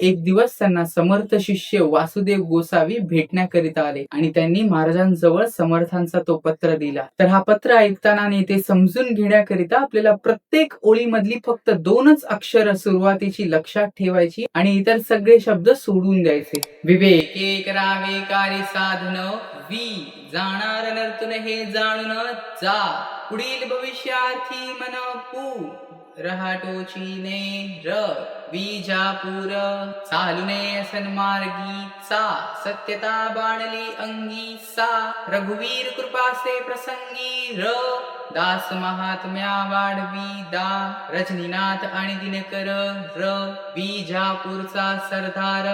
एक दिवस त्यांना समर्थ शिष्य वासुदेव गोसावी भेटण्याकरिता आले आणि त्यांनी महाराजांजवळ समर्थांचा तो पत्र दिला. तर हा पत्र ऐकताना आणि ते समजून घेण्याकरिता आपल्याला प्रत्येक ओळीमधली फक्त 2च अक्षर सुरुवातीची लक्षात ठेवायची आणि इतर सगळे शब्द सोडून द्यायचे. विवेके करावे कार्य साधन, वी जाणार नर्तन हे जाणून, जा पुढील भविष्यार्थी मन पू रहाटोची ने र विजापूर चालुने सन्मार्गी चा सत्यता बाणली अंगी सा रघुवीर कृपासे प्रसंगी र दास महात्म्या वाढवी दा रजनीनाथ आणि दिनकर र विजापूरचा सरदार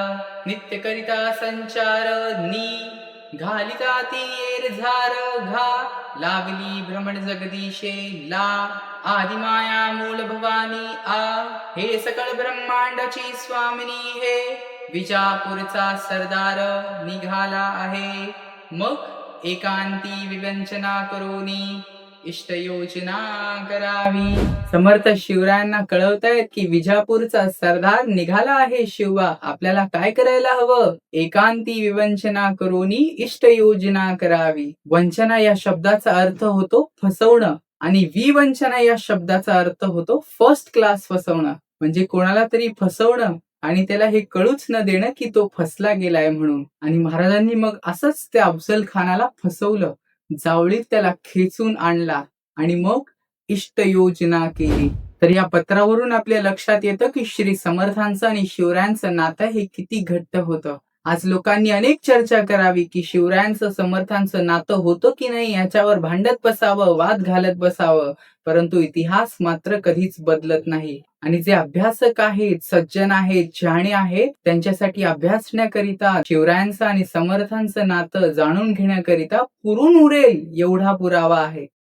नित्य करिता संचार नी घालिता ती येर झार घा लावली भ्रमण जगदीशे ला आदिमाया मूळ भवानी आ हे सकळ ब्रह्मांडाची स्वामिनी हे विजापूरचा सरदार निघाला आहे. मग एकांती विवंचना करोनी इष्टयोजना करावी. समर्थ शिवरायांना कळवतायत की विजापूरचा सरदार निघाला आहे. शिवा आपल्याला काय करायला हवं? एकांती विवंचना करोनी इष्टयोजना करावी. वंचना या शब्दाचा अर्थ होतो फसवणं आणि विवंचना या शब्दाचा अर्थ होतो फर्स्ट क्लास फसवणं, म्हणजे कोणाला तरी फसवणं आणि त्याला हे कळूच न देणं की तो फसला गेलाय म्हणून. आणि महाराजांनी मग असंच त्या अफजल खानाला फसवलं, जावळीत त्याला खेचून आणला आणि मग इष्टयोजना केली. तर या पत्रावरून आपल्या लक्षात येतं की श्री समर्थांचं आणि शिवरायांचं नातं हे किती घट्ट होतं. आज लोकांनी अनेक चर्चा करावी की शिवरायांचं समर्थांचं नातं होतं की नाही याच्यावर भांडत बसावं, वाद घालत बसावं, परंतु इतिहास मात्र कधीच बदलत नाही. आणि जे अभ्यासक आहेत, सज्जन आहेत, शहाणे आहेत, त्यांच्यासाठी अभ्यासण्याकरिता शिवरायांचं आणि समर्थांचं नातं जाणून घेण्याकरिता पुरून उरेल एवढा पुरावा आहे.